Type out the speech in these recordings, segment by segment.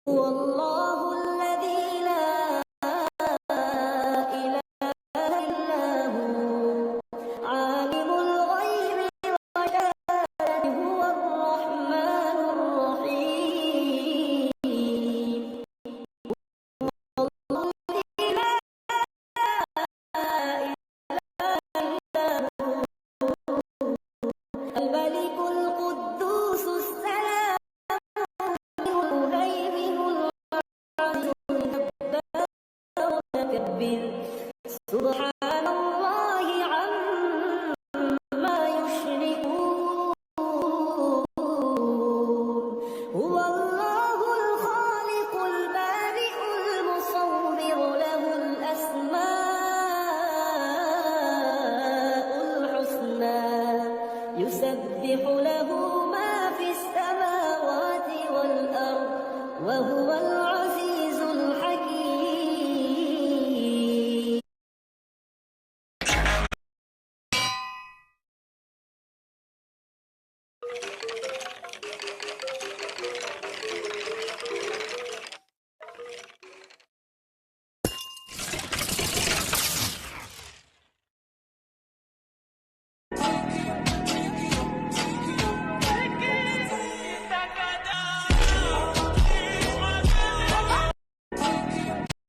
هو الله الذي لا إله إلا هو عالم الغيب والشهادة هو الرحمن الرحيم الملك القدوس السلام المهيمن العزيز الجبار المتكبر سبحان الله عما يشركون هو الله الخالق البارئ المصور له الأسماء الحسنى يسبح له ما في السماوات والأرض وهو العزيز الحكيم.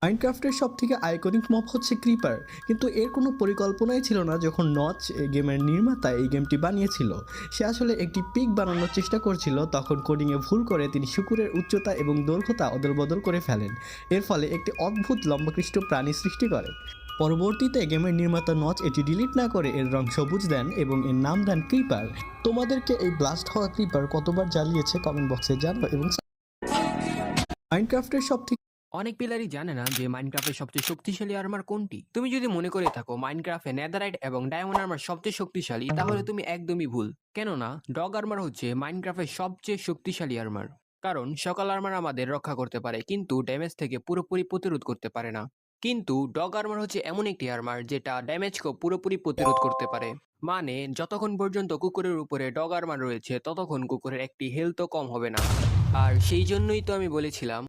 মাইনক্রাফটের সব থেকে iconic mob হচ্ছে ক্রিপার, কিন্তু এর কোনো পরিকল্পনাই ছিল না যখন নচ এই গেমের নির্মাতা এই গেমটি বানিয়েছিল। সে আসলে একটি পিক বানানোর চেষ্টা করছিল, তখন কোডিংয়ে ভুল করে তিনি শুকুরের উচ্চতা এবং দৈর্ঘ্যতা অদল বদল করে ফেলেন। এর ফলে একটি অদ্ভুত লম্বাকৃষ্ট প্রাণী সৃষ্টি করেন। পরবর্তীতে গেমের নির্মাতা নচ এটি ডিলিট না করে এর রং সবুজ দেন এবং এর নাম দেন ক্রিপার। তোমাদেরকে এই ব্লাস্ট হওয়া ক্রিপার কতবার জ্বালিয়েছে কমেন্ট বক্সে জানাও। এবং মাইনক্রাফটের সব থেকে অনেক প্লেয়ারই জানে না যে মাইনক্রাফটের সবচেয়ে শক্তিশালী আর্মার কোনটি। তুমি যদি মনে করে থাকো মাইনক্রাফটে নেদারাইট এবং ডায়মন্ড আর্মার সবচেয়ে শক্তিশালী, তাহলে তুমি একদমই ভুল। কেননা ডগ আর্মার হচ্ছে মাইনক্রাফটের সবচেয়ে শক্তিশালী আর্মার। কারণ সকল আর্মার আমাদের রক্ষা করতে পারে, কিন্তু ড্যামেজ থেকে পুরোপুরি প্রতিরোধ করতে পারে না। কিন্তু ডগ আর্মার হচ্ছে এমন একটি আর্মার যেটা ড্যামেজকেও পুরোপুরি প্রতিরোধ করতে পারে। মানে যতক্ষণ পর্যন্ত কুকুরের উপরে ডগ আর্মার রয়েছে ততক্ষণ কুকুরের একটি হেলথও কম হবে না। আর সেই জন্যই তো আমি বলেছিলাম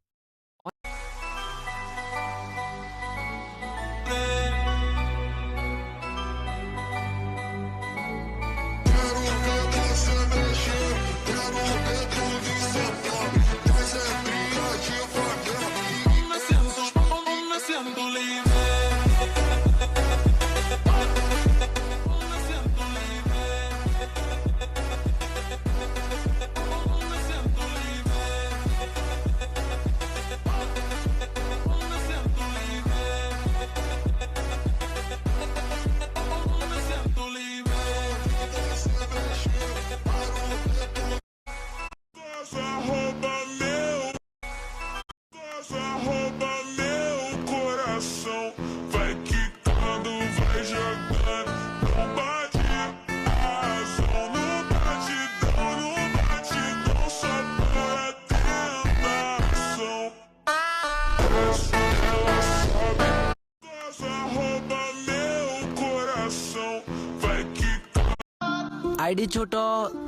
আইডি ছোট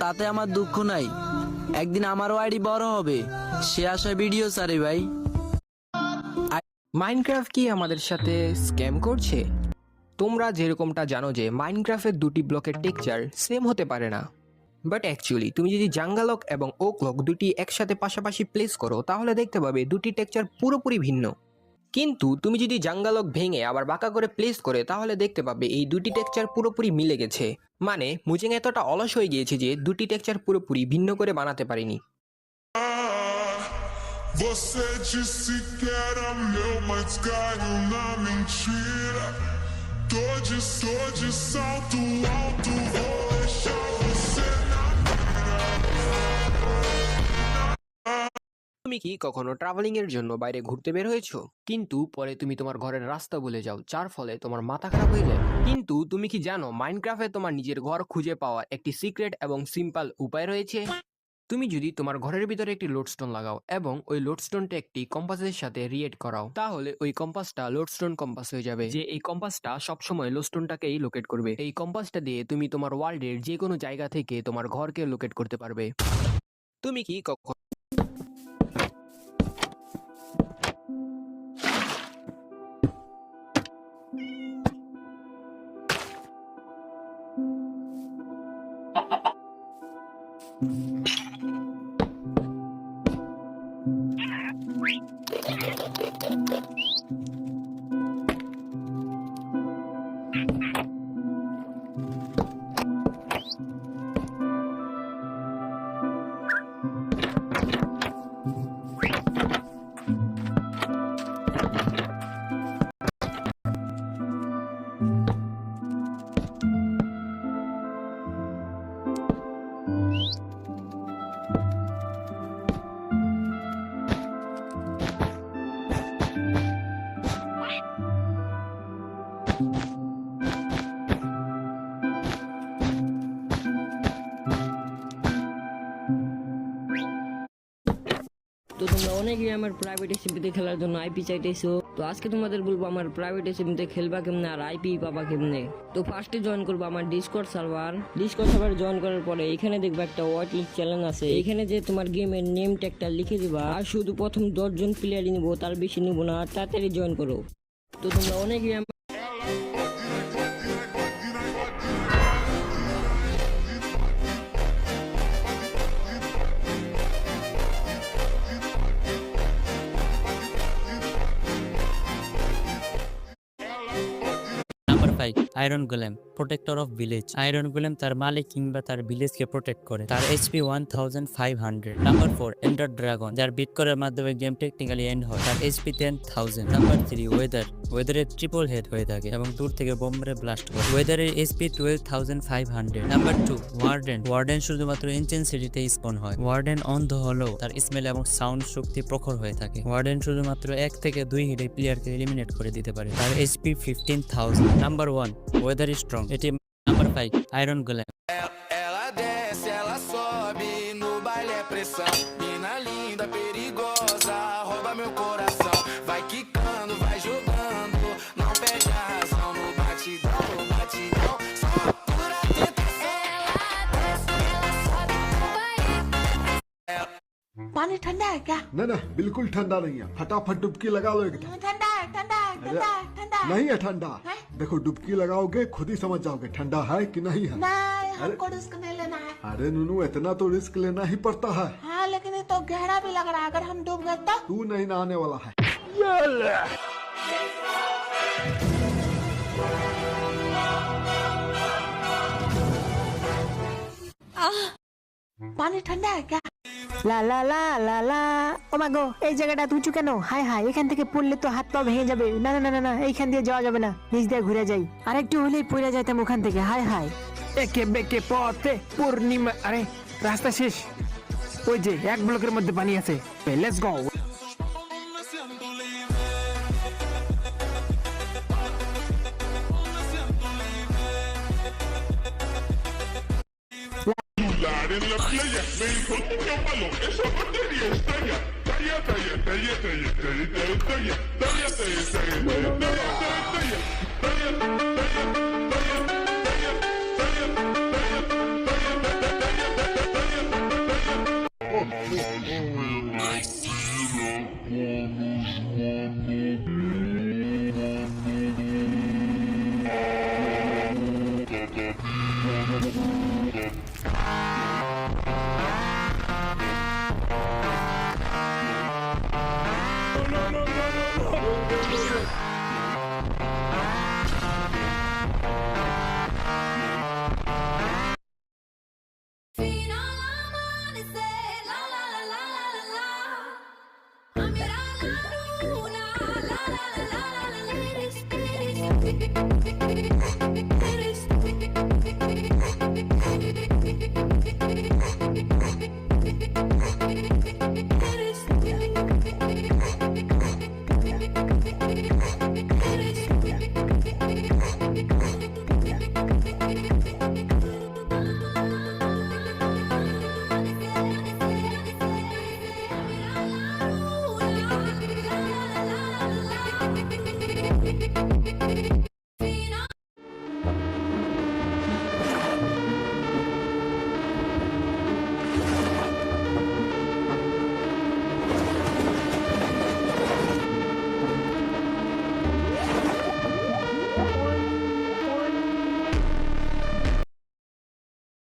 তাতে আমার দুঃখ নাই, একদিন আমারও আইডি বড় হবে, সে আশায় ভিডিও ছাড়ে ভাই। মাইনক্রাফট কি আমাদের সাথে স্ক্যাম করছে? তোমরা যেরকমটা জানো যে মাইনক্রাফটের দুটি ব্লকের টেক্সচার সেম হতে পারে না, বাট অ্যাকচুয়ালি তুমি যদি জাঙ্গালক এবং ওকলক দুটি একসাথে পাশাপাশি প্লেস করো তাহলে দেখতে পাবে দুটি টেক্সচার পুরোপুরি ভিন্ন। কিন্তু তুমি যদি জাঙ্গালক ভেঙে আবার বাঁকা করে প্লেস করে তাহলে দেখতে পাবে এই দুটি টেক্সচার পুরোপুরি মিলে গেছে। মানে মুজিং এতটা অলস হয়ে গিয়েছে যে দুটি টেক্সচার পুরোপুরি ভিন্ন করে বানাতে পারিনি। Você disse que era meu, mas caiu na mentira. Tô de salto alto, vou deixar você na তুমি কি কখনো ট্রাভেলিং এর জন্য বাইরে ঘুরতে বের হয়েছো, কিন্তু পরে তুমি তোমার ঘরের রাস্তা ভুলে যাও, যার ফলে তোমার মাথা খারাপ হয়ে যায়? কিন্তু তুমি কি জানো মাইনক্রাফটে তোমার নিজের ঘর খুঁজে পাওয়ার একটি সিক্রেট এবং সিম্পল উপায় রয়েছে? তুমি যদি তোমার ঘরের ভিতরে একটি লোডস্টোন লাগাও এবং ওই লোডস্টোনটা একটি কম্পাসের সাথে রিয়েট করাও, তাহলে ওই কম্পাসটা লোডস্টোন কম্পাস হয়ে যাবে। যে এই কম্পাসটা সবসময় লোডস্টোনটাকেই লোকেট করবে। এই কম্পাসটা দিয়ে তুমি তোমার ওয়ার্ল্ডের যে কোনো জায়গা থেকে তোমার ঘরকে লোকেট করতে পারবে। তুমি কি কখনো তো তোমরা অনেকেই আমার প্রাইভেট এসএমপিতে খেলার জন্য আইপি চাইতেছো। তো আজকে তোমাদের বলবো আমার প্রাইভেট এসএমপিতে খেলবা কেমনে আর আইপি পাবা কেমনে। তো ফার্স্টে জয়েন করবো আমার ডিসকর্ড সার্ভার জয়েন করার পরে এখানে দেখবা একটা ওয়াইট লিস্ট চ্যানেল আছে। এখানে যে তোমার গেমের নেম ট্যাগটা লিখে দিবা আর শুধু প্রথম 10 জন প্লেয়ারই নিবো, তার বেশি নিবো না, তাড়াতাড়ি জয়েন করো। তো তোমরা অনেকেই number 5 iron golem protector of village. Iron golem তার মালিক কিংবা তার ভিলেজকে প্রোটেক্ট করে। তার এইচপি 1500। নাম্বার 4 এন্ডার ড্রাগন, যার বিট করার মাধ্যমে গেম টেকনিক্যালি এন্ড হয়। তার এইচপি 10000। নাম্বার 3 ওয়েদারের ট্রিপল হেড হয়ে থাকে এবং দূর থেকে বোম মেরে ব্লাস্ট করে। ওয়েদারের এইচপি 12500। নাম্বার 2 ওয়ার্ডেন শুধুমাত্র এনচেন্ট সিটিতে স্পন হয়। ওয়ার্ডেন অন্ধ হলেও তার স্মেল এবং সাউন্ড শক্তি প্রখর হয়ে থাকে। ওয়ার্ডেন শুধুমাত্র 1 থেকে 2 হিটে প্লেয়ারকে এলিমিনেট করে দিতে পারে। তার এইচপি 15000। নাম্বার 1 ওয়েদার স্ট্রং, এটি number 5 iron golem. Ela desce, ela sobe, no baile é pressão. Mina linda, perigosa, rouba meu coração. Vai quicando, vai jogando, não perde a razão. No batidão, só altura tenta. Ela desce, ela sobe, no baile. पानी ठंडा है क्या? नहीं नहीं बिल्कुल ठंडा नहीं है, फटाफट डुबकी लगा लो एक। ठंडा है, ठंडा है, ठंडा है, ठंडा है। नहीं है ठंडा, देखो डुबकी लगाओगे खुद ही समझ जाओगे ठंडा है कि नहीं है। नहीं, हमको रिस्क नहीं लेना है। अरे नूनू इतना तो रिस्क लेना ही पड़ता है। हाँ लेकिन ये तो गहरा भी लग रहा है, अगर हम डूब गए तो? तू नहीं नहाने वाला है। पानी ठंडा है क्या? লা লা লা লা লা, ও মা গো, এই জায়গাটা উঁচু কেন? হায় হায়, এখান থেকে পড়লে তো হাত পা ভেঙে যাবে। না না না না না, এইখান দিয়ে যাওয়া যাবে না, নিচ দিয়ে ঘুরে যাই। আর একটু হলেই পড়ে যাইতাম ওখান থেকে। হায় হায়, একে বেকে পথে পূর্ণিমা। আরে রাস্তা শেষ, ওই যে 1 ব্লকের মধ্যে পানি আছে। Let's go. En la playa me dijo, niño malo, esa batería estalla. Talla, talla, talla, talla, talla, talla, talla, talla, talla, talla, talla, talla, talla, talla, talla,